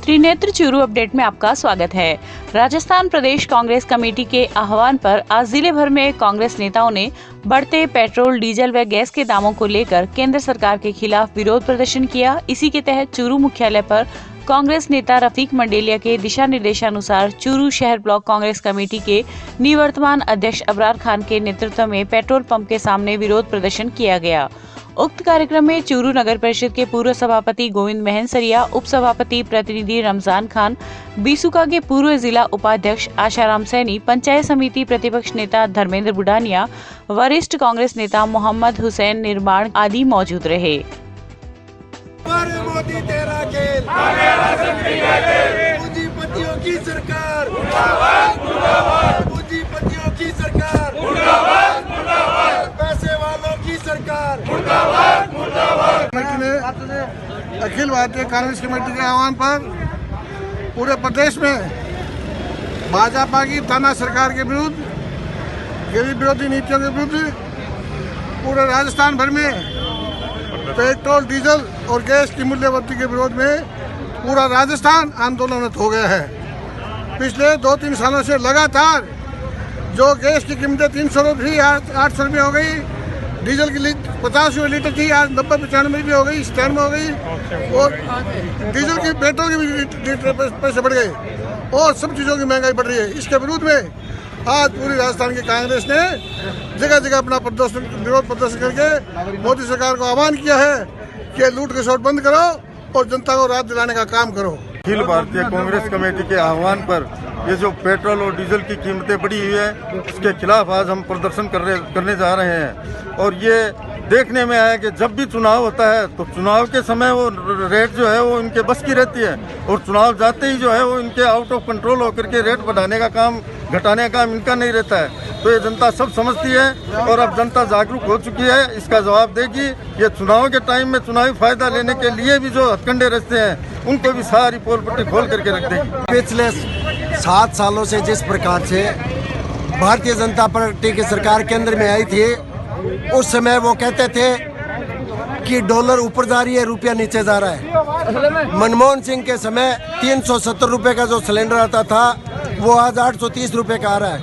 Trinetra Churu update में आपका स्वागत है। राजस्थान प्रदेश कांग्रेस कमेटी के आह्वान पर आज जिले भर में कांग्रेस नेताओं ने बढ़ते पेट्रोल, डीजल व गैस के दामों को लेकर केंद्र सरकार के खिलाफ विरोध प्रदर्शन किया। इसी के तहत चूरू मुख्यालय पर कांग्रेस नेता रफीक मंडेलिया के दिशा निर्देशानुसार चूरू शहर ब्लॉक कांग्रेस कमेटी के निवर्तमान अध्यक्ष अबरार खान के नेतृत्व में पेट्रोल पंप के सामने विरोध प्रदर्शन किया गया। उक्त कार्यक्रम में चूरू नगर परिषद के पूर्व सभापति गोविंद महनसरिया, उप सभापति प्रतिनिधि रमजान खान, बीसुका के पूर्व जिला उपाध्यक्ष आशाराम सैनी, पंचायत समिति प्रतिपक्ष नेता धर्मेंद्र बुडानिया, वरिष्ठ कांग्रेस नेता मोहम्मद हुसैन निर्माण आदि मौजूद रहे। मोदी तेरा खेल, पूंजीपतियों की सरकार, पूंजीपतियों की सरकार, पैसे वालों की सरकार। कमेटी ने अखिल भारतीय कांग्रेस कमेटी के आह्वान पर पूरे प्रदेश में भाजपा की ताना सरकार के विरुद्ध, गरीब विरोधी नीतियों के विरुद्ध पूरे राजस्थान भर में पेट्रोल, डीजल और गैस की मूल्य वृद्धि के विरोध में पूरा राजस्थान आंदोलनरत हो गया है। पिछले 2-3 सालों से लगातार जो गैस की कीमतें 300 रुपये थी, आज 800 रुपये हो गई। डीजल की 50 रुपये लीटर थी, आज 90-95 भी हो गई, 97 हो गई। और डीजल की, पेट्रोल के भी लीटर पैसे बढ़ गए और सब चीज़ों की महंगाई बढ़ रही है। इसके विरोध में आज पूरी राजस्थान की कांग्रेस ने जगह जगह अपना विरोध प्रदर्शन करके मोदी सरकार को आह्वान किया है कि लूट खसोट बंद करो और जनता को राहत दिलाने का काम करो। अखिल भारतीय कांग्रेस कमेटी के आह्वान पर ये जो पेट्रोल और डीजल की कीमतें बढ़ी हुई है, इसके खिलाफ आज हम प्रदर्शन करने जा रहे हैं। और ये देखने में आया कि जब भी चुनाव होता है तो चुनाव के समय वो रेट जो है वो इनके बस की रहती है और चुनाव जाते ही जो है वो इनके आउट ऑफ कंट्रोल होकर के रेट बढ़ाने का काम, घटाने का काम इनका नहीं रहता है। तो ये जनता सब समझती है और अब जनता जागरूक हो चुकी है, इसका जवाब देगी। ये चुनाव के टाइम में चुनावी फायदा लेने के लिए भी जो हथकंडे रचते हैं उनको भी सारी पोल पट्टी खोल करके रख देगी। पिछले 7 सालों से जिस प्रकार से भारतीय जनता पार्टी की सरकार केंद्र में आई थी, उस समय वो कहते थे कि डॉलर ऊपर जा रही है, रुपया नीचे जा रहा है। मनमोहन सिंह के समय 370 रुपये का जो सिलेंडर आता था वो आज 830 रुपये का आ रहा है।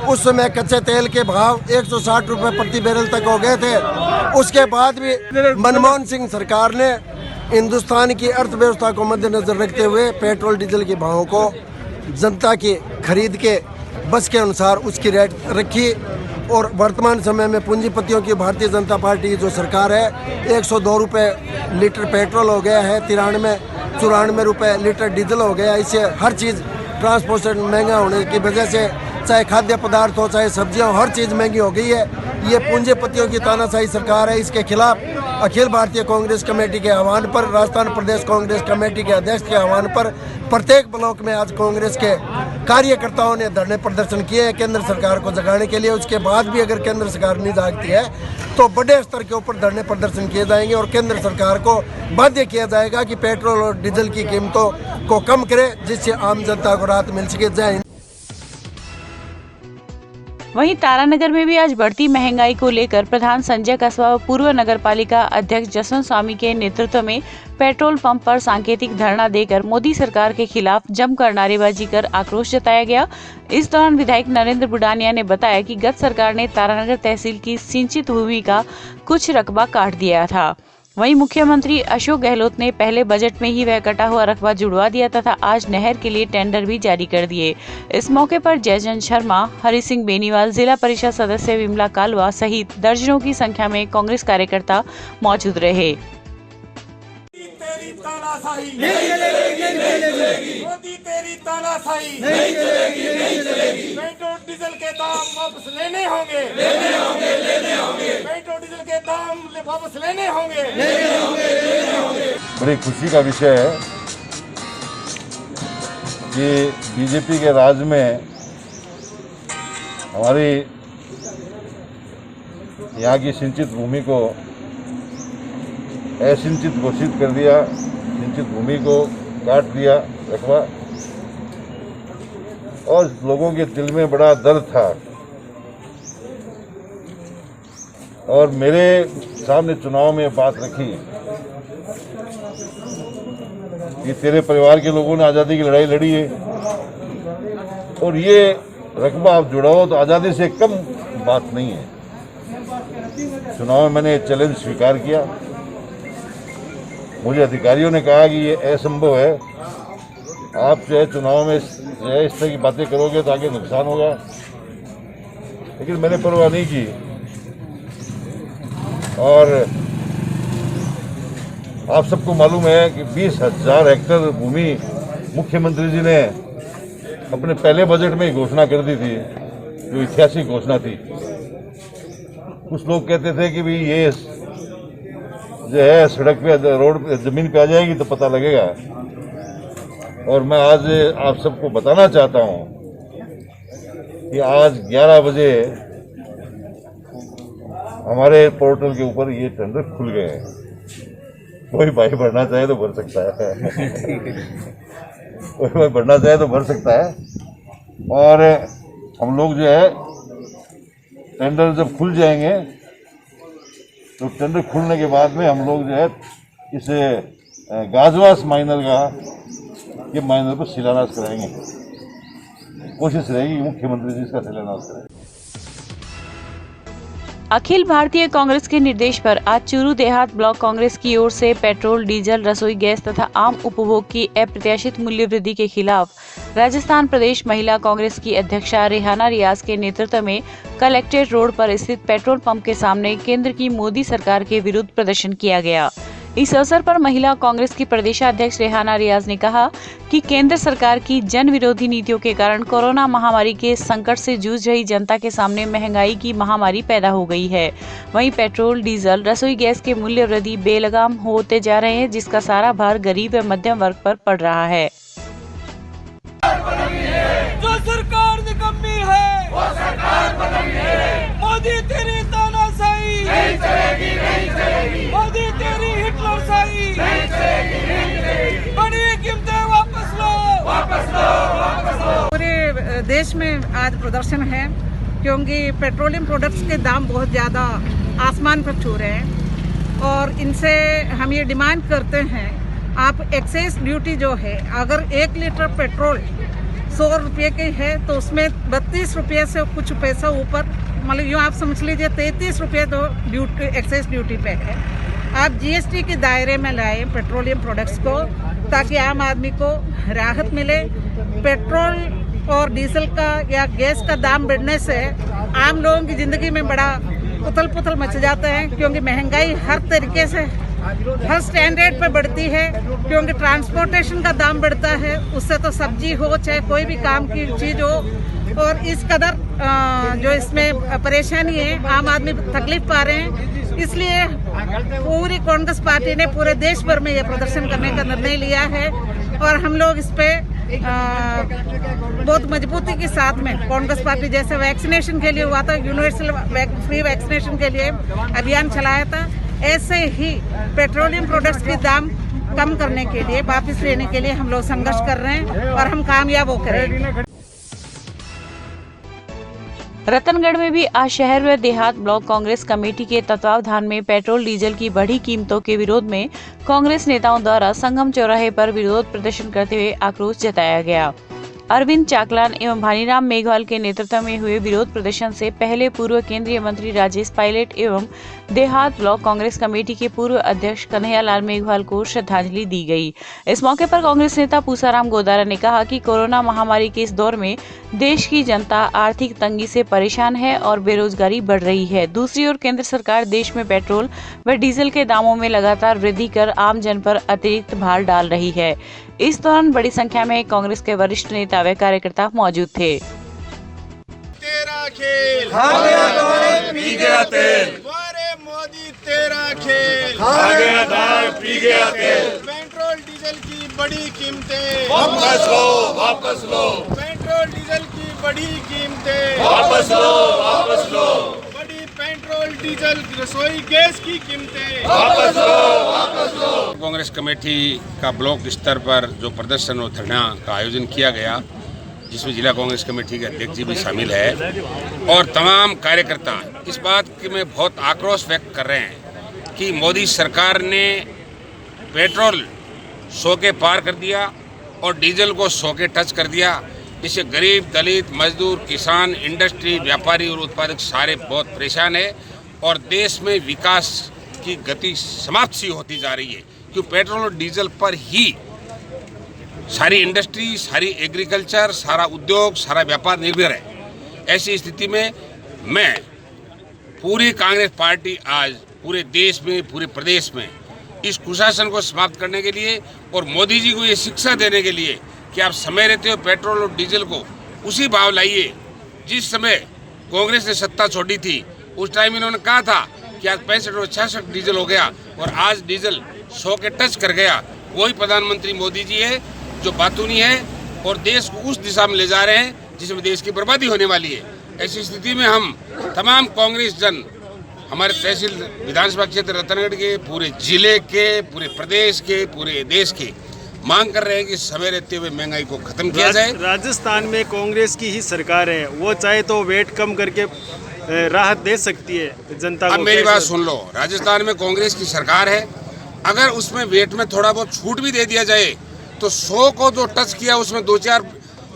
उस समय कच्चे तेल के भाव 160 रुपये प्रति बैरल तक हो गए थे। उसके बाद भी मनमोहन सिंह सरकार ने हिंदुस्तान की अर्थव्यवस्था को मद्देनजर रखते हुए पेट्रोल, डीजल के भावों को जनता की खरीद के बस के अनुसार उसकी रेट रखी। और वर्तमान समय में पूंजीपतियों की भारतीय जनता पार्टी की जो सरकार है, 102 रुपये लीटर पेट्रोल हो गया है, 93-94 रुपये लीटर डीजल हो गया। इससे हर चीज़ ट्रांसपोर्टेशन महंगा होने की वजह से, चाहे खाद्य पदार्थ हो, चाहे सब्जियां, हर चीज़ महंगी हो गई है। ये पूंजीपतियों की तानाशाही सरकार है। इसके खिलाफ अखिल भारतीय कांग्रेस कमेटी के आह्वान पर, राजस्थान प्रदेश कांग्रेस कमेटी के अध्यक्ष के आह्वान पर प्रत्येक ब्लॉक में आज कांग्रेस के कार्यकर्ताओं ने धरने प्रदर्शन किए हैं केंद्र सरकार को जगाने के लिए। उसके बाद भी अगर केंद्र सरकार नहीं जागती है तो बड़े स्तर के ऊपर धरने प्रदर्शन किए जाएंगे और केंद्र सरकार को बाध्य किया जाएगा कि पेट्रोल और डीजल की कीमतों को कम करे, जिससे आम जनता को राहत मिल सके। जय हिंद। वहीं तारानगर में भी आज बढ़ती महंगाई को लेकर प्रधान संजय कस्बा व पूर्व नगर पालिका अध्यक्ष जसवंत स्वामी के नेतृत्व में पेट्रोल पंप पर सांकेतिक धरना देकर मोदी सरकार के खिलाफ जमकर नारेबाजी कर आक्रोश जताया गया। इस दौरान विधायक नरेंद्र बुडानिया ने बताया कि गत सरकार ने तारानगर तहसील की सिंचित भूमि का कुछ रकबा काट दिया था। वहीं मुख्यमंत्री अशोक गहलोत ने पहले बजट में ही वह कटा हुआ रकबा जुड़वा दिया तथा आज नहर के लिए टेंडर भी जारी कर दिए। इस मौके पर जयचंद शर्मा, हरि सिंह बेनीवाल, जिला परिषद सदस्य विमला कालवा सहित दर्जनों की संख्या में कांग्रेस कार्यकर्ता मौजूद रहे। मोदी तेरी तानाशाही नहीं चलेगी। पेट्रोल डीजल के दाम वापस लेने होंगे। पेट्रोल डीजल के दाम वापस लेने होंगे। बड़ी खुशी का विषय है कि बीजेपी के राज में हमारी यहाँ की सिंचित भूमि को असिंचित घोषित कर दिया, सिंचित भूमि को काट दिया रकबा, और लोगों के दिल में बड़ा दर्द था। और मेरे सामने चुनाव में बात रखी कि तेरे परिवार के लोगों ने आज़ादी की लड़ाई लड़ी है और ये रकबा आप जुड़ाओ तो आज़ादी से कम बात नहीं है। चुनाव में मैंने चैलेंज स्वीकार किया। मुझे अधिकारियों ने कहा कि ये असंभव है, आप जो है चुनाव में जो है इस तरह की बातें करोगे तो आगे नुकसान होगा, लेकिन मैंने परवाह नहीं की। और आप सबको मालूम है कि 20,000 हेक्टेयर भूमि मुख्यमंत्री जी ने अपने पहले बजट में ही घोषणा कर दी थी, जो ऐतिहासिक घोषणा थी। कुछ लोग कहते थे कि भाई ये जो है सड़क पे रोड पे जमीन पे आ जाएगी तो पता लगेगा, और मैं आज आप सबको बताना चाहता हूं कि आज 11 बजे हमारे पोर्टल के ऊपर ये टेंडर खुल गए हैं। कोई भाई भरना चाहे तो भर सकता है कोई भाई भरना चाहे तो भर सकता है। और हम लोग जो है टेंडर जब खुल जाएंगे तो टेंडर खुलने के बाद में हम लोग जो है इस गाजवास माइनर का ये माइनर पर शिलान्यास कराएंगे। कोशिश रहेगी मुख्यमंत्री जी इसका शिलान्यास करें। अखिल भारतीय कांग्रेस के निर्देश पर आज चूरू देहात ब्लॉक कांग्रेस की ओर से पेट्रोल, डीजल, रसोई गैस तथा आम उपभोग की अप्रत्याशित मूल्य वृद्धि के खिलाफ राजस्थान प्रदेश महिला कांग्रेस की अध्यक्षा रेहाना रियाज के नेतृत्व में कलेक्ट्रेट रोड पर स्थित पेट्रोल पंप के सामने केंद्र की मोदी सरकार के विरुद्ध प्रदर्शन किया गया। इस अवसर पर महिला कांग्रेस की प्रदेशाध्यक्ष रेहाना रियाज ने कहा कि केंद्र सरकार की जन विरोधी नीतियों के कारण कोरोना महामारी के संकट से जूझ रही जनता के सामने महंगाई की महामारी पैदा हो गई है। वहीं पेट्रोल, डीजल, रसोई गैस के मूल्य वृद्धि बेलगाम होते जा रहे हैं, जिसका सारा भार गरीब व मध्यम वर्ग पर पड़ रहा है। जो सरकार निकम्मी है वो सरकार बदलनी है। मोदी तेरी तानाशाही नहीं चलेगी, नहीं चलेगी। मोदी तेरी हिटलरशाही नहीं चलेगी, नहीं चलेगी। बड़ी कीमतें वापस लो, वापस लो, वापस लो। पूरे देश में आज प्रदर्शन है क्योंकि पेट्रोलियम प्रोडक्ट्स के दाम बहुत ज़्यादा आसमान पर छू रहे हैं और इनसे हम ये डिमांड करते हैं, आप एक्साइज ड्यूटी जो है, अगर 1 लीटर पेट्रोल 100 रुपये की है तो उसमें 32 रुपये से कुछ पैसा ऊपर, मतलब यूँ आप समझ लीजिए 33 रुपये तो ड्यूटी एक्साइज ड्यूटी पे है। आप जीएसटी के दायरे में लाए पेट्रोलियम प्रोडक्ट्स को ताकि आम आदमी को राहत मिले। पेट्रोल और डीजल का या गैस का दाम बढ़ने से आम लोगों की ज़िंदगी में बड़ा उथल पुथल मच जाता है क्योंकि महंगाई हर तरीके से हर स्टैंडर्ड पे बढ़ती है, क्योंकि ट्रांसपोर्टेशन का दाम बढ़ता है, उससे तो सब्जी हो चाहे कोई भी काम की चीज़ हो, और इस कदर जो इसमें परेशानी है, आम आदमी तकलीफ पा रहे हैं। इसलिए पूरी कांग्रेस पार्टी ने पूरे देश भर में ये प्रदर्शन करने का निर्णय लिया है और हम लोग इस पे बहुत मजबूती के साथ में कांग्रेस पार्टी जैसे वैक्सीनेशन के लिए हुआ था, यूनिवर्सल फ्री वैक्सीनेशन के लिए अभियान चलाया था, ऐसे ही पेट्रोलियम प्रोडक्ट्स के दाम कम करने के लिए, वापस लेने के लिए हम लोग संघर्ष कर रहे हैं और हम कामयाब हो करेंगे। रतनगढ़ में भी आज शहर व देहात ब्लॉक कांग्रेस कमेटी के तत्वावधान में पेट्रोल डीजल की बढ़ी कीमतों के विरोध में कांग्रेस नेताओं द्वारा संगम चौराहे पर विरोध प्रदर्शन करते हुए आक्रोश जताया गया। अरविंद चाकलान एवं भानीराम मेघवाल के नेतृत्व में हुए विरोध प्रदर्शन से पहले पूर्व केंद्रीय मंत्री राजेश पायलट एवं देहात ब्लॉक कांग्रेस कमेटी के पूर्व अध्यक्ष कन्हैयालाल मेघवाल को श्रद्धांजलि दी गई। इस मौके पर कांग्रेस नेता पूसाराम गोदारा ने कहा कि कोरोना महामारी के इस दौर में देश की जनता आर्थिक तंगी से परेशान है और बेरोजगारी बढ़ रही है। दूसरी ओर केंद्र सरकार देश में पेट्रोल व डीजल के दामों में लगातार वृद्धि कर आम जन पर अतिरिक्त भार डाल रही है। इस दौरान बड़ी संख्या में कांग्रेस के वरिष्ठ नेता व कार्यकर्ता मौजूद थे। तेरा खेल खा गया दाल पी गया तेल, वारे मोदी तेरा खेल खा गया दाल पी गया तेल। पेट्रोल डीजल की बड़ी कीमतें वापस लो, वापस लो, पेट्रोल डीजल की बड़ी कीमतें वापस लो, वापस लो, बड़ी पेट्रोल डीजल रसोई गैस की कीमतें वापस लो, वापस लो। कांग्रेस कमेटी का ब्लॉक स्तर पर जो प्रदर्शन और धरना का आयोजन किया गया, जिसमें जिला कांग्रेस कमेटी के अध्यक्ष जी भी शामिल है और तमाम कार्यकर्ता इस बात के में बहुत आक्रोश व्यक्त कर रहे हैं कि मोदी सरकार ने पेट्रोल 100 के पार कर दिया और डीजल को 100 के टच कर दिया। इससे गरीब, दलित, मजदूर, किसान, इंडस्ट्री, व्यापारी और उत्पादक सारे बहुत परेशान है और देश में विकास की गति समाप्त सी होती जा रही है, क्योंकि पेट्रोल और डीजल पर ही सारी इंडस्ट्री, सारी एग्रीकल्चर, सारा उद्योग, सारा व्यापार निर्भर है। ऐसी स्थिति में मैं पूरी कांग्रेस पार्टी आज पूरे देश में, पूरे प्रदेश में इस कुशासन को समाप्त करने के लिए और मोदी जी को ये शिक्षा देने के लिए कि आप समय रहते हो पेट्रोल और डीजल को उसी भाव लाइए जिस समय कांग्रेस ने सत्ता छोड़ी थी। उस टाइम इन्होंने कहा था कि आज 65 और 66 डीजल हो गया और आज डीजल 100 के टच कर गया। वही प्रधानमंत्री मोदी जी है जो बातूनी है और देश को उस दिशा में ले जा रहे हैं जिसमें देश की बर्बादी होने वाली है। ऐसी स्थिति में हम तमाम कांग्रेस जन हमारे तहसील विधानसभा क्षेत्र रतनगढ़ के, पूरे जिले के, पूरे प्रदेश के, पूरे देश के मांग कर रहे हैं कि समय रहते हुए महंगाई को खत्म किया जाए। राजस्थान में कांग्रेस की ही सरकार है, वो चाहे तो वेट कम करके राहत दे सकती है जनता को। अब मेरी बात सुन लो, राजस्थान में कांग्रेस की सरकार है, अगर उसमें वेट में थोड़ा बहुत छूट भी दे दिया जाए तो 100 को जो टच किया उसमें 2-4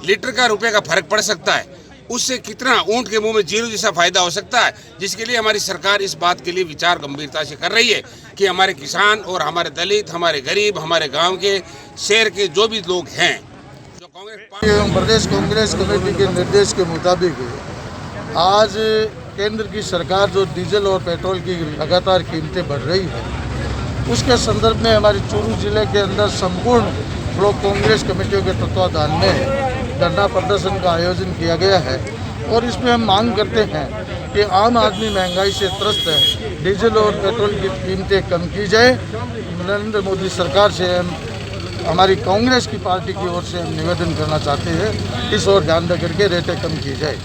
लीटर का रुपए का फर्क पड़ सकता है। उससे कितना ऊंट के मुंह में जीरो जैसा फायदा हो सकता है, जिसके लिए हमारी सरकार इस बात के लिए विचार गंभीरता से कर रही है कि हमारे किसान और हमारे दलित, हमारे गरीब, हमारे गांव के, शहर के जो भी लोग हैं जो कांग्रेस प्रदेश कांग्रेस कमेटी के निर्देश के मुताबिक आज केंद्र की सरकार जो डीजल और पेट्रोल की लगातार कीमतें बढ़ रही है, उसके संदर्भ में हमारे चूरू जिले के अंदर संपूर्ण ब्लॉक कांग्रेस कमेटियों के तत्वाधान में धरना प्रदर्शन का आयोजन किया गया है और इसमें हम मांग करते हैं कि आम आदमी महंगाई से त्रस्त है, डीजल और पेट्रोल की कीमतें कम की जाए। नरेंद्र मोदी सरकार से हम हमारी कांग्रेस की पार्टी की ओर से हम निवेदन करना चाहते हैं, इस ओर ध्यान रख करके रेटें कम की जाए।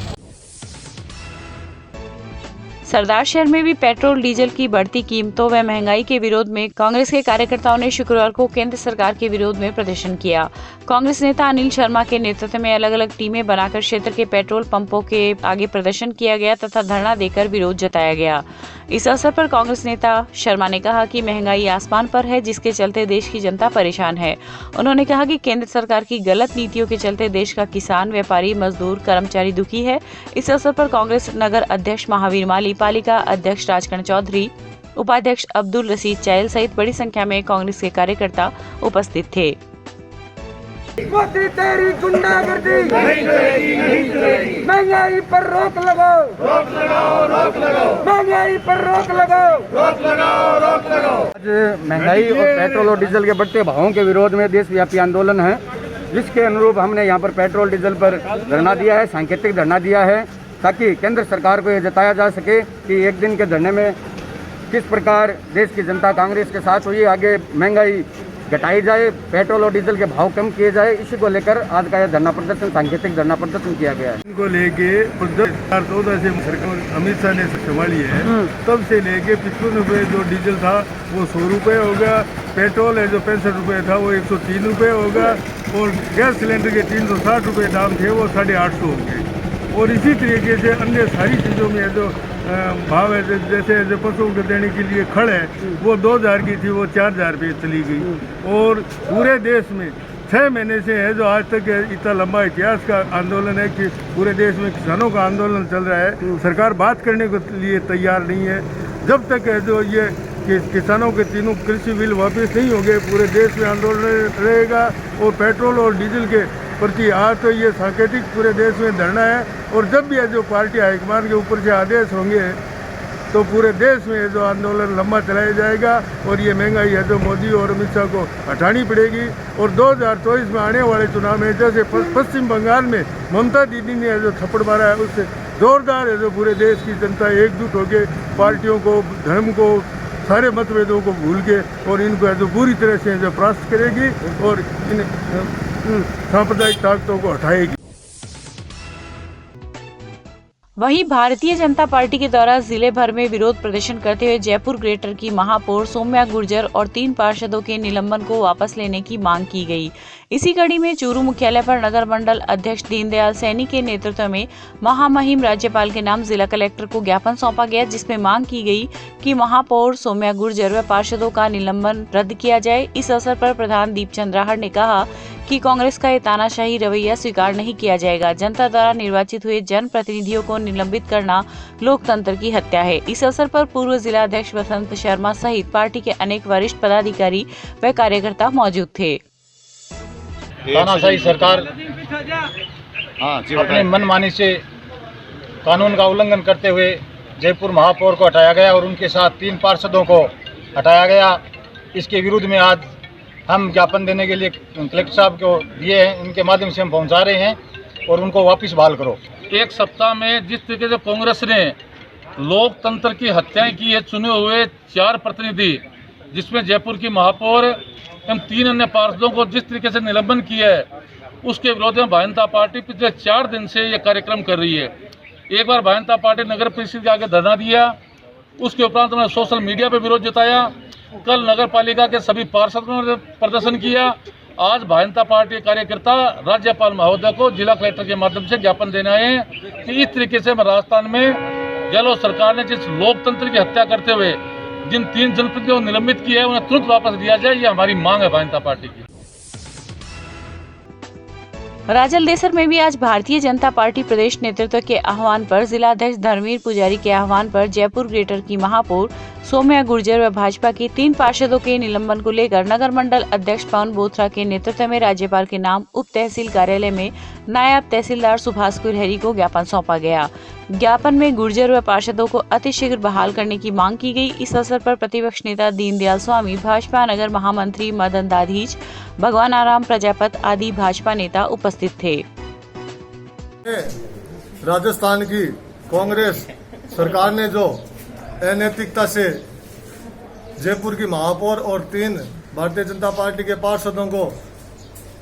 सरदार शहर में भी पेट्रोल डीजल की बढ़ती कीमतों व महंगाई के विरोध में कांग्रेस के कार्यकर्ताओं ने शुक्रवार को केंद्र सरकार के विरोध में प्रदर्शन किया। कांग्रेस नेता अनिल शर्मा के नेतृत्व में अलग अलग टीमें बनाकर क्षेत्र के पेट्रोल पंपों के आगे प्रदर्शन किया गया तथा धरना देकर विरोध जताया गया। इस अवसर पर कांग्रेस नेता शर्मा ने कहा कि महंगाई आसमान पर है, जिसके चलते देश की जनता परेशान है। उन्होंने कहा कि केंद्र सरकार की गलत नीतियों के चलते देश का किसान, व्यापारी, मजदूर, कर्मचारी दुखी है। इस अवसर पर कांग्रेस नगर अध्यक्ष महावीर माली, पालिका अध्यक्ष राजकर्ण चौधरी, उपाध्यक्ष अब्दुल रशीद चैल सहित बड़ी संख्या में कांग्रेस के कार्यकर्ता उपस्थित थे। मोदी तेरी गुंडागर्दी नहीं चलेगी, महंगाई पर रोक लगाओ, रोक लगाओ, रोक लगाओ, महंगाई पर रोक लगाओ, रोक लगाओ, रोक लगाओ। आज महंगाई और पेट्रोल और डीजल के बढ़ते भावों के विरोध में देशव्यापी आंदोलन है, जिसके अनुरूप हमने यहाँ पर पेट्रोल डीजल पर धरना दिया है, सांकेतिक धरना दिया है, ताकि केंद्र सरकार को ये जताया जा सके कि एक दिन के धरने में किस प्रकार देश की जनता कांग्रेस के साथ हुई, आगे महंगाई घटाई जाए, पेट्रोल और डीजल के भाव कम किए जाए। इसी को लेकर आज का यह धरना प्रदर्शन, सांकेतिक धरना प्रदर्शन किया गया है। इनको लेके 2014 से सरकार अमित शाह ने संभाली है, तब से लेके 55 रुपये जो डीजल था वो 100 रुपये हो गया, पेट्रोल है जो 65 रुपये था वो 103 रुपये हो गया और गैस सिलेंडर के 360 रुपये दाम थे वो 850 हो गए। और इसी तरीके से अन्य सारी चीज़ों में जो भाव है, जैसे पशुओं के देने के लिए खड़ है वो 2000 की थी वो 4000 रुपये चली गई। और पूरे देश में 6 महीने से है जो आज तक इतना लंबा इतिहास का आंदोलन है कि पूरे देश में किसानों का आंदोलन चल रहा है, सरकार बात करने के लिए तैयार नहीं है। जब तक है जो ये किसानों के तीनों कृषि बिल वापस नहीं होंगे पूरे देश में आंदोलन रहेगा। और पेट्रोल और डीजल के प्रति आज तो ये सांकेतिक पूरे देश में धरना है और जब भी जो पार्टी हाईकमान के ऊपर से आदेश होंगे तो पूरे देश में जो आंदोलन लंबा चलाया जाएगा और ये महंगाई है जो मोदी और अमित शाह को हटानी पड़ेगी। और 2024 में आने वाले चुनाव में जैसे पश्चिम बंगाल में ममता दीदी ने जो थप्पड़ मारा है उससे जोरदार है जो पूरे देश की जनता एकजुट होकर पार्टियों को, धर्म को, सारे मतभेदों को भूल के और इनको जो पूरी तरह से जो परास्त करेगी और इन सांप्रदायिक ताकतों को हटाएगी। वहीं भारतीय जनता पार्टी के द्वारा जिले भर में विरोध प्रदर्शन करते हुए जयपुर ग्रेटर की महापौर सौम्या गुर्जर और 3 पार्षदों के निलंबन को वापस लेने की मांग की गई। इसी कड़ी में चूरू मुख्यालय पर नगर मंडल अध्यक्ष दीनदयाल सैनी के नेतृत्व में महामहिम राज्यपाल के नाम जिला कलेक्टर को ज्ञापन सौंपा गया, जिसमें मांग की गई कि महापौर सौम्या गुर्जर व पार्षदों का निलंबन रद्द किया जाए। इस अवसर पर प्रधान दीपचंद राहड़ ने कहा कि कांग्रेस का ये तानाशाही रवैया स्वीकार नहीं किया जाएगा। जनता द्वारा निर्वाचित हुए जन प्रतिनिधियों को निलंबित करना लोकतंत्र की हत्या है। इस अवसर पर पूर्व जिला अध्यक्ष वसंत शर्मा सहित पार्टी के अनेक वरिष्ठ पदाधिकारी व कार्यकर्ता मौजूद थे। तानाशाही सरकार अपने मनमानी से कानून का उल्लंघन करते हुए जयपुर महापौर को हटाया गया और उनके साथ 3 पार्षदों को हटाया गया। इसके विरुद्ध में आज हम ज्ञापन देने के लिए कलेक्टर साहब को दिए हैं, उनके माध्यम से हम पहुंचा रहे हैं और उनको वापस बहाल करो। एक सप्ताह में जिस तरीके से कांग्रेस ने लोकतंत्र की हत्याएं की है, चुने हुए 4 प्रतिनिधि जिसमें जयपुर की महापौर एवं 3 अन्य पार्षदों को जिस तरीके से निलंबन किया है, उसके विरोध में भारतीय जनता पार्टी पिछले 4 दिन से ये कार्यक्रम कर रही है। एक बार भारतीय जनता पार्टी नगर परिषद के आगे धरना दिया, उसके उपरांत उन्होंने सोशल मीडिया पर विरोध जताया। कल नगर पालिका के सभी पार्षदों ने प्रदर्शन किया। आज भारतीय जनता पार्टी कार्यकर्ता राज्यपाल महोदय को जिला कलेक्टर के माध्यम से ज्ञापन देना है कि इस तरीके से राजस्थान में गहलोत सरकार ने जिस लोकतंत्र की हत्या करते हुए जिन 3 जनप्रतिनिधियों को निलंबित किया है, उन्हें तुरंत वापस दिया जाए। ये हमारी मांग है भारतीय जनता पार्टी की। राजलदेसर में भी आज भारतीय जनता पार्टी प्रदेश नेतृत्व के आह्वान पर जिला अध्यक्ष धर्मवीर पुजारी के आह्वान पर जयपुर ग्रेटर की महापौर सौम्या गुर्जर व भाजपा के 3 पार्षदों के निलंबन को लेकर नगर मंडल अध्यक्ष पवन बोथरा के नेतृत्व में राज्यपाल के नाम उप तहसील कार्यालय में नायब तहसीलदार सुभाष कुलहरी को ज्ञापन सौंपा गया। ज्ञापन में गुर्जर व पार्षदों को अतिशीघ्र बहाल करने की मांग की गई। इस अवसर पर प्रतिपक्ष नेता दीनदयाल स्वामी, भाजपा नगर महामंत्री मदन दाधीच, भगवान आराम प्रजापत आदि भाजपा नेता उपस्थित थे। राजस्थान की कांग्रेस सरकार ने जो अनैतिकता से जयपुर की महापौर और 3 भारतीय जनता पार्टी के पार्षदों को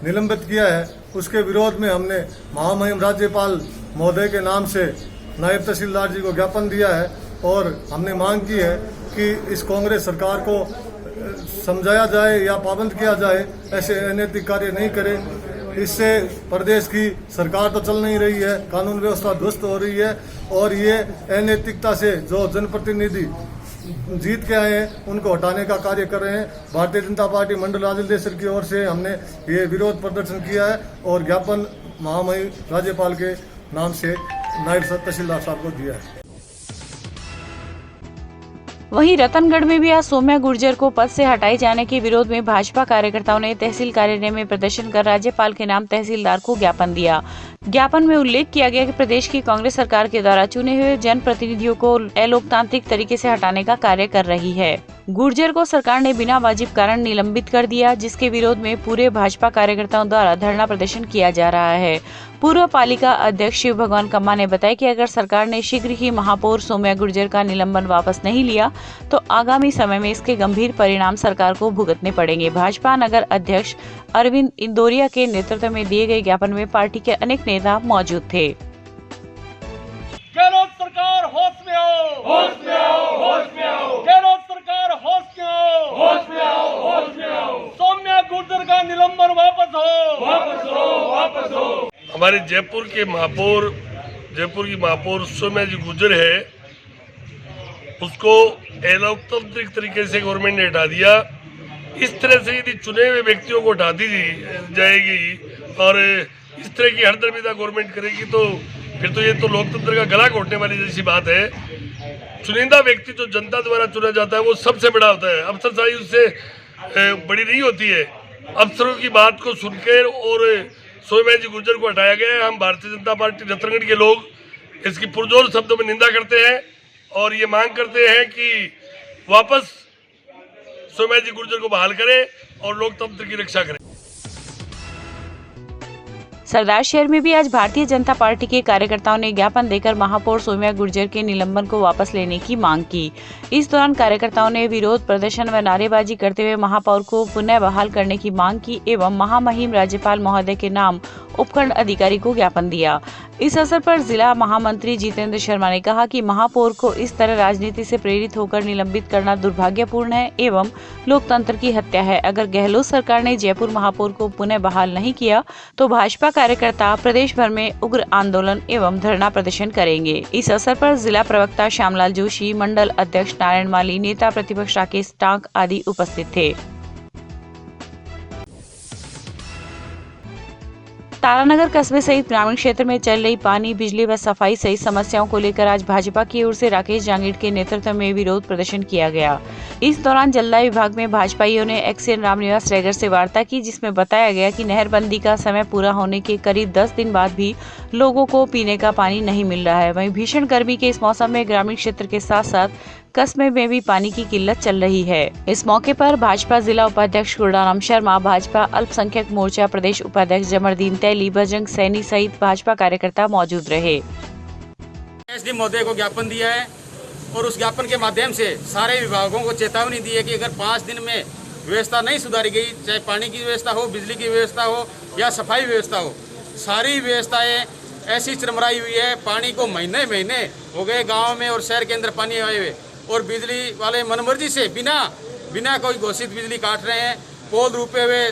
निलंबित किया है, उसके विरोध में हमने महामहिम राज्यपाल महोदय के नाम से नायब तहसीलदार जी को ज्ञापन दिया है और हमने मांग की है कि इस कांग्रेस सरकार को समझाया जाए या पाबंद किया जाए, ऐसे अनैतिक कार्य नहीं करे। इससे प्रदेश की सरकार तो चल नहीं रही है, कानून व्यवस्था ध्वस्त हो रही है और ये अनैतिकता से जो जनप्रतिनिधि जीत के आए हैं उनको हटाने का कार्य कर रहे हैं। भारतीय जनता पार्टी मंडल राजलदेसर की ओर से हमने ये विरोध प्रदर्शन किया है और ज्ञापन महामहिम राज्यपाल के नाम से नायब तहसीलदार साहब को दिया है। वहीं रतनगढ़ में भी आज सौम्या गुर्जर को पद से हटाए जाने के विरोध में भाजपा कार्यकर्ताओं ने तहसील कार्यालय में प्रदर्शन कर राज्यपाल के नाम तहसीलदार को ज्ञापन दिया। ज्ञापन में उल्लेख किया गया कि प्रदेश की कांग्रेस सरकार के द्वारा चुने हुए जनप्रतिनिधियों को अलोकतांत्रिक तरीके से हटाने का कार्य कर रही है। गुर्जर को सरकार ने बिना वाजिब कारण निलंबित कर दिया, जिसके विरोध में पूरे भाजपा कार्यकर्ताओं द्वारा धरना प्रदर्शन किया जा रहा है। पूर्व पालिका अध्यक्ष शिव भगवान कम्मा ने बताया कि अगर सरकार ने शीघ्र ही महापौर सौम्या गुर्जर का निलंबन वापस नहीं लिया तो आगामी समय में इसके गंभीर परिणाम सरकार को भुगतने पड़ेंगे। भाजपा नगर अध्यक्ष अरविंद इंदौरिया के नेतृत्व में दिए गए ज्ञापन में पार्टी के अनेक नेता मौजूद थे। गहलोत सरकार होश में आओ, होश में आओ, होश में आओ। गहलोत सरकार होश में आओ, होश में आओ, होश में आओ। सौम्या गुर्जर का निलंबन वापस हो, वापस हो, वापस हो। हमारे जयपुर की महापौर सौम्या जी गुर्जर है, उसको अलोकतांत्रिक तरीके से गवर्नमेंट ने हटा दिया। इस तरह से यदि चुने हुए व्यक्तियों को हटा दी जाएगी और इस तरह की हरदर्मिता गवर्नमेंट करेगी तो फिर तो ये तो लोकतंत्र का गला घोटने वाली जैसी बात है। चुनिंदा व्यक्ति जो जनता द्वारा चुना जाता है वो सबसे बड़ा होता है, अफसरशाही उससे बड़ी नहीं होती है। अफसरों की बात को सुनकर और सौम्या जी गुर्जर को हटाया गया है। हम भारतीय जनता पार्टी रतनगढ़ के लोग इसकी पुरजोर शब्दों में निंदा करते हैं और ये मांग करते हैं कि वापस सौम्या जी गुर्जर को बहाल करें और लोकतंत्र की रक्षा करें। सरदार शहर में भी आज भारतीय जनता पार्टी के कार्यकर्ताओं ने ज्ञापन देकर महापौर सौम्या गुर्जर के निलंबन को वापस लेने की मांग की। इस दौरान कार्यकर्ताओं ने विरोध प्रदर्शन व नारेबाजी करते हुए महापौर को पुनः बहाल करने की मांग की एवं महामहिम राज्यपाल महोदय के नाम उपखंड अधिकारी को ज्ञापन दिया। इस अवसर पर जिला महामंत्री जितेंद्र शर्मा ने कहा कि महापौर को इस तरह राजनीति से प्रेरित होकर निलंबित करना दुर्भाग्यपूर्ण है एवं लोकतंत्र की हत्या है। अगर गहलोत सरकार ने जयपुर महापौर को पुनः बहाल नहीं किया तो भाजपा कार्यकर्ता प्रदेश भर में उग्र आंदोलन एवं धरना प्रदर्शन करेंगे। इस अवसर पर जिला प्रवक्ता श्यामलाल जोशी, मंडल अध्यक्ष नारायण माली, नेता प्रतिपक्ष राकेश टांक आदि उपस्थित थे। तारानगर कस्बे सहित ग्रामीण क्षेत्र में चल रही पानी, बिजली व सफाई सहित समस्याओं को लेकर आज भाजपा की ओर से राकेश जांगीड़ के नेतृत्व में विरोध प्रदर्शन किया गया। इस दौरान जलदाय विभाग में भाजपाइयों ने एक्सीएन रामनिवास रैगर से वार्ता की, जिसमें बताया गया कि नहरबंदी का समय पूरा होने के करीब 10 दिन बाद भी लोगों को पीने का पानी नहीं मिल रहा है। वहीं भीषण गर्मी के इस मौसम में ग्रामीण क्षेत्र के साथ साथ कस्बे में भी पानी की किल्लत चल रही है। इस मौके पर भाजपा जिला उपाध्यक्ष गुरदाराम शर्मा, भाजपा अल्पसंख्यक मोर्चा प्रदेश उपाध्यक्ष जमरदीन तैली, बजरंग सैनी सहित भाजपा कार्यकर्ता मौजूद रहे। एसडीएम महोदय को ज्ञापन दिया है और उस ज्ञापन के माध्यम से सारे विभागों को चेतावनी दी है कि अगर 5 दिन में व्यवस्था नहीं सुधारी गई, चाहे पानी की व्यवस्था हो, बिजली की व्यवस्था हो या सफाई व्यवस्था हो, सारी व्यवस्थाएं ऐसी चरमराई हुई है। पानी को महीने महीने हो गए गाँव में और शहर के अंदर पानी आए हुए, और बिजली वाले मनमर्जी से बिना कोई घोषित बिजली काट रहे हैं। पोल रुपए हुए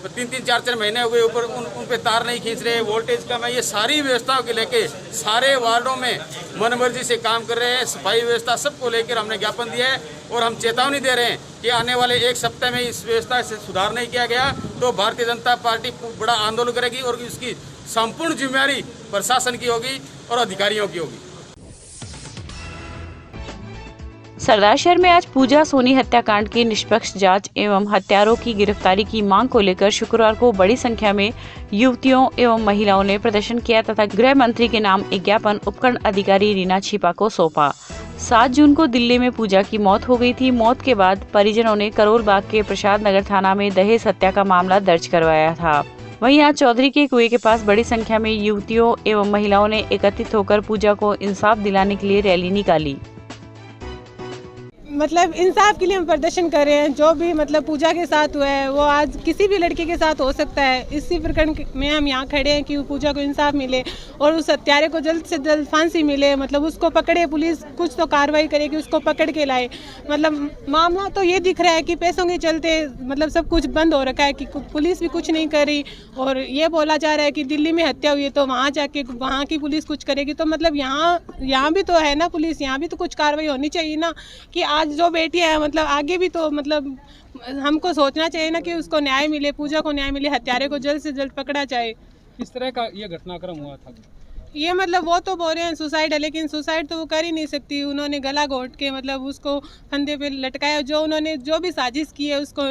3-3, 4-4 महीने हो गए, ऊपर उन पे तार नहीं खींच रहे, वोल्टेज कम है। ये सारी व्यवस्थाओं के लेके सारे वार्डों में मनमर्जी से काम कर रहे हैं। सफाई व्यवस्था सबको लेकर हमने ज्ञापन दिया है और हम चेतावनी दे रहे हैं कि आने वाले 1 सप्ताह में इस व्यवस्था से सुधार नहीं किया गया तो भारतीय जनता पार्टी बड़ा आंदोलन करेगी और इसकी संपूर्ण जिम्मेदारी प्रशासन की होगी और अधिकारियों की होगी। सरदारशहर में आज पूजा सोनी हत्याकांड की निष्पक्ष जांच एवं हत्यारों की गिरफ्तारी की मांग को लेकर शुक्रवार को बड़ी संख्या में युवतियों एवं महिलाओं ने प्रदर्शन किया तथा गृह मंत्री के नाम एक ज्ञापन उपखंड अधिकारी रीना छिपा को सौंपा। 7 जून को दिल्ली में पूजा की मौत हो गई थी। मौत के बाद परिजनों ने करोल बाग के प्रसाद नगर थाना में दहेज हत्या का मामला दर्ज करवाया था। वहीं आज चौधरी के कुएं के पास बड़ी संख्या में युवतियों एवं महिलाओं ने एकत्रित होकर पूजा को इंसाफ दिलाने के लिए रैली निकाली। मतलब इंसाफ के लिए हम प्रदर्शन कर रहे हैं। जो भी मतलब पूजा के साथ हुआ है वो आज किसी भी लड़के के साथ हो सकता है। इसी प्रकरण में हम यहाँ खड़े हैं कि पूजा को इंसाफ मिले और उस हत्यारे को जल्द से जल्द फांसी मिले। मतलब उसको पकड़े, पुलिस कुछ तो कार्रवाई करे कि उसको पकड़ के लाए। मतलब मामला तो ये दिख रहा है कि पैसों के चलते मतलब सब कुछ बंद हो रखा है कि पुलिस भी कुछ नहीं कर रही और ये बोला जा रहा है कि दिल्ली में हत्या हुई है तो वहाँ जाके वहाँ की पुलिस कुछ करेगी। तो मतलब यहाँ भी तो है ना पुलिस, यहाँ भी तो कुछ कार्रवाई होनी चाहिए ना कि आज जो बेटियां है मतलब आगे भी तो मतलब हमको सोचना चाहिए ना कि उसको न्याय मिले, पूजा को न्याय मिले, हत्यारे को जल्द से जल्द पकड़ा जाए। किस तरह का ये घटनाक्रम हुआ था? ये मतलब वो तो बोल रहे हैं सुसाइड है, लेकिन सुसाइड तो वो कर ही नहीं सकती। उन्होंने गला घोंट के मतलब उसको फंदे पे लटकाया। जो उन्होंने जो भी साजिश की है उसको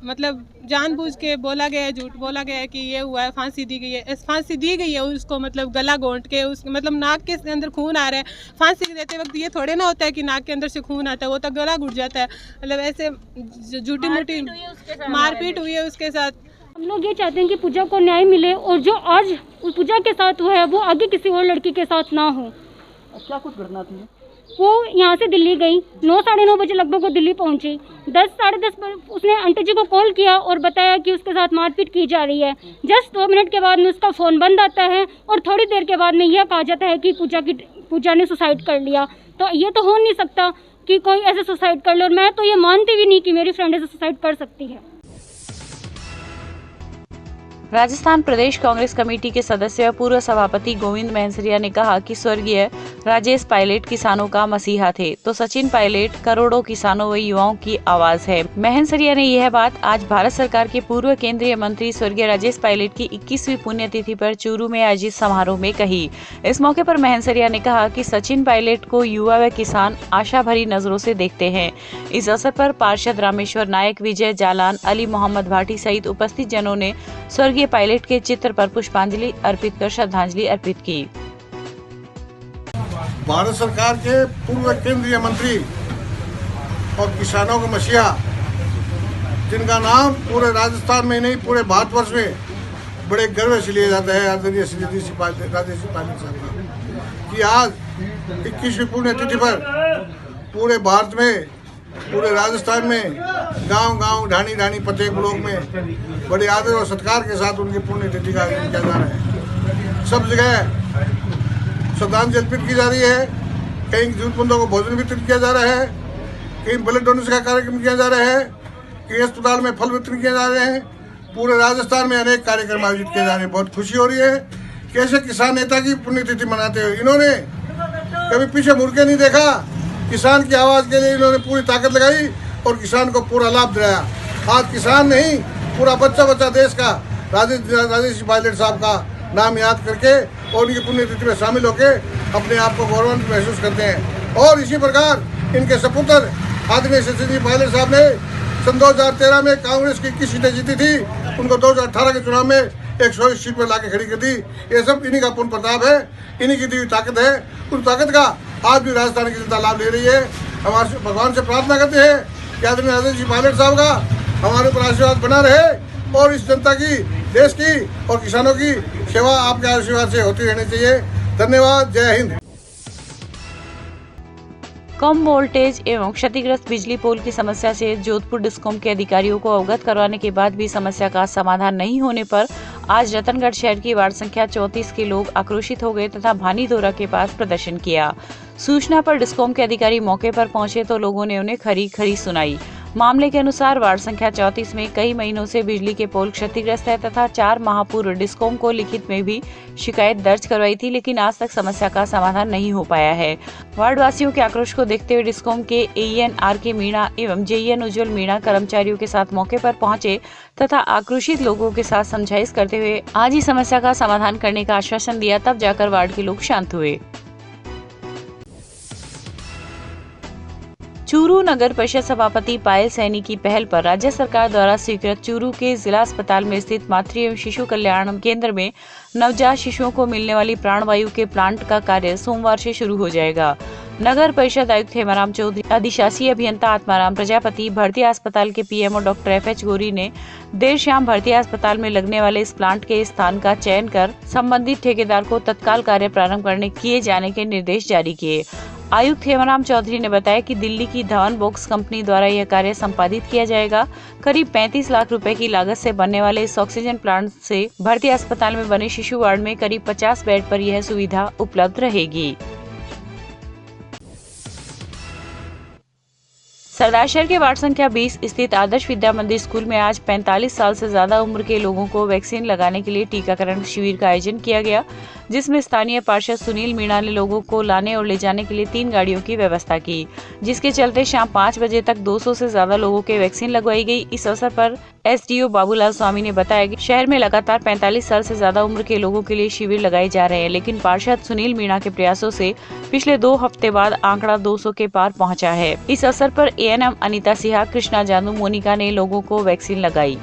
मतलब जानबूझ के बोला गया है, झूठ बोला गया है कि ये हुआ है, फांसी दी गई है। फांसी दी गई है उसको मतलब गला घोंट के, उस मतलब नाक के अंदर खून आ रहा है। फांसी देते वक्त ये थोड़े ना होता है कि नाक के अंदर से खून आता है, वो तो गला घुट जाता है। मतलब ऐसे झूठी मूठी मारपीट हुई है उसके साथ। हम लोग ये चाहते हैं कि पूजा को न्याय मिले और जो आज उस पूजा के साथ हुआ है वो आगे किसी और लड़की के साथ ना हो। क्या कुछ घटना थी? वो यहाँ से दिल्ली गई, 9 साढ़े 9 बजे लगभग वो दिल्ली पहुँची। 10 साढ़े 10 पर उसने आंटी जी को कॉल किया और बताया कि उसके साथ मारपीट की जा रही है। जस्ट 2 मिनट के बाद में उसका फ़ोन बंद आता है और थोड़ी देर के बाद में यह कहा जाता है कि पूजा ने सुसाइड कर लिया। तो ये तो हो नहीं सकता कि कोई ऐसे सुसाइड कर ले, और मैं तो ये मानती भी नहीं कि मेरी फ्रेंड ऐसे सुसाइड कर सकती है। राजस्थान प्रदेश कांग्रेस कमेटी के सदस्य व पूर्व सभापति गोविंद महनसरिया ने कहा कि स्वर्गीय राजेश पायलट किसानों का मसीहा थे तो सचिन पायलट करोड़ों किसानों व युवाओं की आवाज है। महनसरिया ने यह बात आज भारत सरकार के पूर्व केंद्रीय मंत्री स्वर्गीय राजेश पायलट की 21वीं पुण्यतिथि पर चूरू में आयोजित समारोह में कही। इस मौके पर महनसरिया ने कहा कि सचिन पायलट को युवा व किसान आशा भरी नजरों से देखते हैं। इस अवसर पर पार्षद रामेश्वर नायक, विजय जालान, अली मोहम्मद भाटी सहित उपस्थित जनों ने स्वर्गीय पायलट के चित्र पर पुष्पांजलि अर्पित कर श्रद्धांजलि अर्पित की। भारत सरकार के पूर्व केंद्रीय मंत्री और किसानों का मसीहा, जिनका नाम पूरे राजस्थान में नहीं पूरे भारतवर्ष में बड़े गर्व से लिया जाता है, आदरणीय श्री राजेश पायलट साहब का, कि आज 21वीं पुण्यतिथि पर पूरे भारत में, पूरे राजस्थान में गांव-गांव, ढाणी-ढाणी, प्रत्येक ब्लॉक में बड़े आदर और सत्कार के साथ उनकी पुण्यतिथि का आयोजन किया जा रहा है। सब जगह श्रद्धांजलि अर्पित की जा रही है। कहीं जरूरतमंदों को भोजन वितरित किया जा रहा है, कहीं ब्लड डोनेशन का कार्यक्रम किया जा रहा है, कहीं अस्पताल में फल वितरण किए जा रहे हैं। पूरे राजस्थान में अनेक कार्यक्रम आयोजित किए जा रहे हैं। बहुत खुशी हो रही है कि ऐसे किसान नेता की पुण्यतिथि मनाते हुए इन्होंने कभी पीछे मुड़ के नहीं देखा। किसान की आवाज़ के लिए इन्होंने पूरी ताकत लगाई और किसान को पूरा लाभ दिलाया। आज किसान नहीं, पूरा बच्चा देश का राजेश पायलट साहब का नाम याद करके और उनकी पुण्यतिथि में शामिल होकर अपने आप को गौरवान्वित महसूस करते हैं। और इसी प्रकार इनके सपुत्र आदरणीय सचिन पायलट साहब ने सन 2013 में कांग्रेस की 21 सीटें जीती थी, उनको 2018 के चुनाव में 124 सीट पर लाके खड़ी कर दी। ये सब इन्हीं का पूर्ण प्रताप है, इन्हीं की दी हुई ताकत है। उस ताकत का आज भी राजस्थान की जनता लाभ ले रही है। हमारे भगवान से प्रार्थना करते हैं कि आदरणीय राजेश पायलट साहब का हमारे ऊपर आशीर्वाद बना रहे और इस जनता की, देश की और किसानों की सेवा आपके आशीर्वाद से होती रहनी चाहिए। धन्यवाद। जय हिंद। कम वोल्टेज एवं क्षतिग्रस्त बिजली पोल की समस्या से जोधपुर डिस्कॉम के अधिकारियों को अवगत करवाने के बाद भी समस्या का समाधान नहीं होने पर आज रतनगढ़ शहर की वार्ड संख्या 34 के लोग आक्रोशित हो गए तथा भानीधोरा के पास प्रदर्शन किया। सूचना पर डिस्कॉम के अधिकारी मौके पर पहुंचे तो लोगों ने उन्हें खरी खरी सुनाई। मामले के अनुसार वार्ड संख्या 34 में कई महीनों से बिजली के पोल क्षतिग्रस्त है तथा 4 माह पूर्व डिस्कॉम को लिखित में भी शिकायत दर्ज करवाई थी, लेकिन आज तक समस्या का समाधान नहीं हो पाया है। वार्ड वासियों के आक्रोश को देखते हुए डिस्कॉम के एईएन आर.के. मीणा एवं जेईएन उज्जवल मीणा कर्मचारियों के साथ मौके पर पहुंचे तथा आक्रोशित लोगों के साथ समझाइश करते हुए आज ही समस्या का समाधान करने का आश्वासन दिया। तब जाकर वार्ड के लोग शांत हुए। चूरू नगर परिषद सभापति पायल सैनी की पहल पर राज्य सरकार द्वारा स्वीकृत चूरू के जिला अस्पताल में स्थित मातृ एवं शिशु कल्याण केंद्र में नवजात शिशुओं को मिलने वाली प्राणवायु के प्लांट का कार्य सोमवार से शुरू हो जाएगा। नगर परिषद आयुक्त हेमाराम चौधरी, अधिशासी अभियंता आत्माराम प्रजापति, भर्ती अस्पताल के पीएमओ डॉक्टर FH गोरी ने देर शाम भर्ती अस्पताल में लगने वाले इस प्लांट के स्थान का चयन कर संबंधित ठेकेदार को तत्काल कार्य प्रारंभ किए जाने के निर्देश जारी किए। आयुक्त हेमाराम चौधरी ने बताया कि दिल्ली की धवन बॉक्स कंपनी द्वारा यह कार्य संपादित किया जाएगा। करीब 35 लाख रुपए की लागत से बनने वाले इस ऑक्सीजन प्लांट से भर्ती अस्पताल में बने शिशु वार्ड में करीब 50 बेड पर यह सुविधा उपलब्ध रहेगी। सरदारशहर के वार्ड संख्या 20 स्थित आदर्श विद्या मंदिर स्कूल में आज 45 साल से ज्यादा उम्र के लोगों को वैक्सीन लगाने के लिए टीकाकरण शिविर का आयोजन किया गया, जिसमें स्थानीय पार्षद सुनील मीणा ने लोगों को लाने और ले जाने के लिए 3 गाड़ियों की व्यवस्था की, जिसके चलते शाम 5 बजे तक 200 से ज्यादा लोगों के वैक्सीन लगवाई गई। इस अवसर पर SDO बाबूलाल स्वामी ने बताया कि शहर में लगातार 45 साल से ज्यादा उम्र के लोगों के लिए शिविर लगाए जा रहे हैं, लेकिन पार्षद सुनील मीणा के प्रयासों से पिछले 2 हफ्ते बाद आंकड़ा 200 के पार पहुंचा है। इस अवसर पर ANM अनीता सिहा, कृष्णा जानू, मोनिका ने लोगों को वैक्सीन लगाई।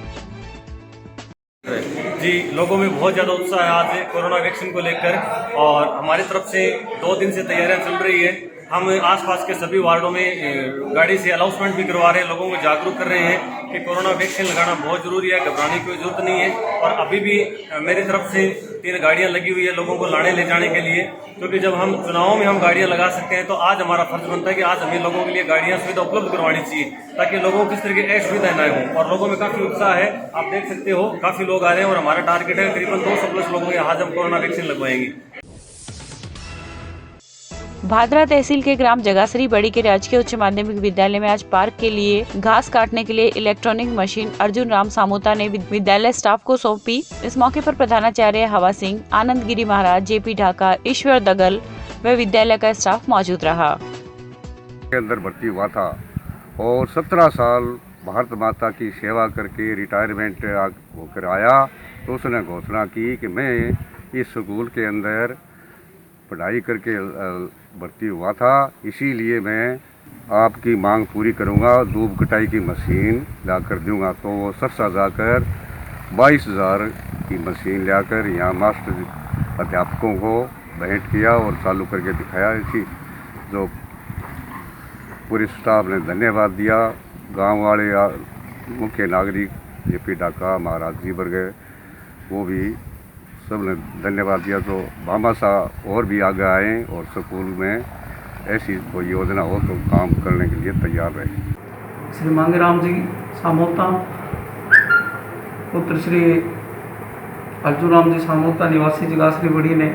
जी, लोगों में बहुत ज़्यादा उत्साह है आज कोरोना वैक्सीन को लेकर और हमारी तरफ से 2 दिन से तैयारियां चल रही है। हम आसपास के सभी वार्डों में गाड़ी से अनाउंसमेंट भी करवा रहे हैं, लोगों को जागरूक कर रहे हैं कि कोरोना वैक्सीन लगाना बहुत ज़रूरी है, घबराने की कोई ज़रूरत नहीं है। और अभी भी मेरी तरफ से 3 गाड़ियां लगी हुई है लोगों को लाने ले जाने के लिए, क्योंकि जब हम चुनावों में हम गाड़ियां लगा सकते हैं तो आज हमारा फर्ज बनता है कि आज हमें लोगों के लिए गाड़ियां सुविधा उपलब्ध करवानी चाहिए, ताकि लोगों को किस तरह की असुविधाएं न हो। और लोगों में काफ़ी उत्साह है, आप देख सकते हो काफ़ी लोग आ रहे हैं और हमारा टारगेट है करीबन 200+ लोगों के आज हम कोरोना वैक्सीन लगवाएंगे। भादरा तहसील के ग्राम जगासरी बड़ी के राजकीय उच्च माध्यमिक विद्यालय में आज पार्क के लिए घास काटने के लिए इलेक्ट्रॉनिक मशीन अर्जुन राम सामोता ने विद्यालय स्टाफ को सौंपी। इस मौके पर प्रधानाचार्य हवा सिंह, आनंद गिरी महाराज, JP ढाका, ईश्वर दगल व विद्यालय का स्टाफ मौजूद रहा। के अंदर भर्ती हुआ था और 17 साल भारत माता की सेवा करके रिटायरमेंट होकर आया तो उसने घोषणा की कि मैं इस स्कूल के अंदर पढ़ाई करके भर्ती हुआ था, इसीलिए मैं आपकी मांग पूरी करूंगा, दूब कटाई की मशीन लाकर दूंगा। तो वो सरसा जाकर 22,000 की मशीन लाकर यहाँ मास्टर अध्यापकों को भेंट किया और चालू करके दिखाया। इसी जो पूरे स्टाफ ने धन्यवाद दिया, गांव वाले मुख्य नागरिक JP ढाका, महाराज जी वर्ग वो भी सब ने धन्यवाद दिया। तो बाबा साहब और भी आगे आए और स्कूल में ऐसी कोई योजना हो तो काम करने के लिए तैयार रहे। श्री मांगेराम जी सामोता, पुत्र श्री अर्जुनराम जी सामोता निवासी जगासरी बड़ी ने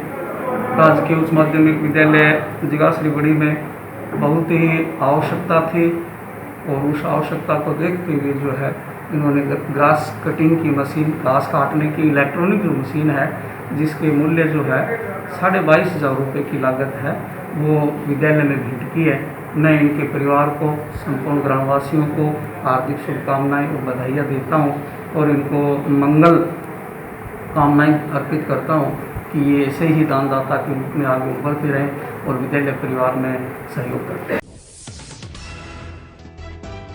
राजकीय उच्च माध्यमिक विद्यालय जगासरी बड़ी में बहुत ही आवश्यकता थी और उस आवश्यकता को देखते हुए जो है इन्होंने ग्रास कटिंग की मशीन, घास काटने की इलेक्ट्रॉनिक जो मशीन है जिसके मूल्य जो है 22,500 रुपये की लागत है, वो विद्यालय में भेंट की है। मैं इनके परिवार को, संपूर्ण ग्रामवासियों को हार्दिक शुभकामनाएं और बधाइयाँ देता हूँ और इनको मंगल कामनाएं अर्पित करता हूँ कि ये ऐसे ही दानदाता के रूप में आगे उभरते रहें और विद्यालय परिवार में सहयोग करते हैं।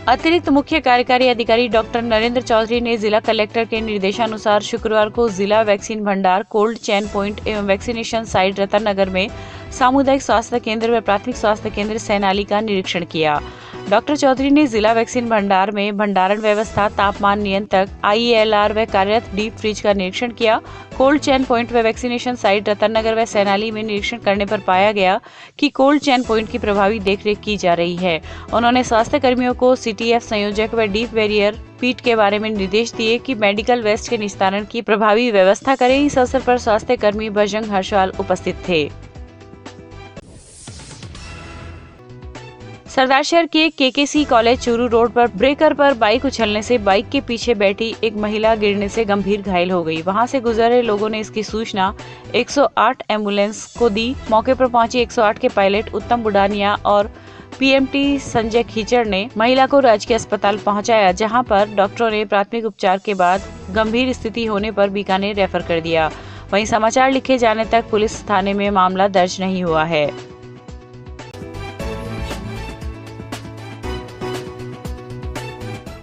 अतिरिक्त मुख्य कार्यकारी अधिकारी डॉक्टर नरेंद्र चौधरी ने जिला कलेक्टर के निर्देशानुसार शुक्रवार को जिला वैक्सीन भंडार, कोल्ड चेन पॉइंट एवं वैक्सीनेशन साइट रतननगर में सामुदायिक स्वास्थ्य केंद्र व प्राथमिक स्वास्थ्य केंद्र सैनाली का निरीक्षण किया। डॉक्टर चौधरी ने जिला वैक्सीन भंडार में भंडारण व्यवस्था, तापमान नियंत्रक, IELR व कार्यरत डीप फ्रिज का निरीक्षण किया। कोल्ड चेन पॉइंट व वैक्सीनेशन साइट रतननगर व सैनाली में निरीक्षण करने पर पाया गया कि कोल्ड चेन पॉइंट की प्रभावी देखरेख की जा रही है। उन्होंने स्वास्थ्य कर्मियों को CTF संयोजक व डीप बैरियर पीट के बारे में निर्देश दिए कि मेडिकल वेस्ट के निस्तारण की प्रभावी व्यवस्था करें। इस अवसर पर स्वास्थ्य कर्मी बजरंग हर्षवाल उपस्थित थे। सरदारशहर के KKC कॉलेज चूरू रोड पर ब्रेकर पर बाइक उछलने से बाइक के पीछे बैठी एक महिला गिरने से गंभीर घायल हो गई। वहां से गुजरे लोगों ने इसकी सूचना 108 एम्बुलेंस को दी। मौके पर पहुंची 108 के पायलट उत्तम बुडानिया और PMT संजय खीचड़ ने महिला को राजकीय अस्पताल पहुंचाया, जहां पर डॉक्टरों ने प्राथमिक उपचार के बाद गंभीर स्थिति होने पर बीकानेर रेफर कर दिया। वहीं समाचार लिखे जाने तक पुलिस थाने में मामला दर्ज नहीं हुआ है।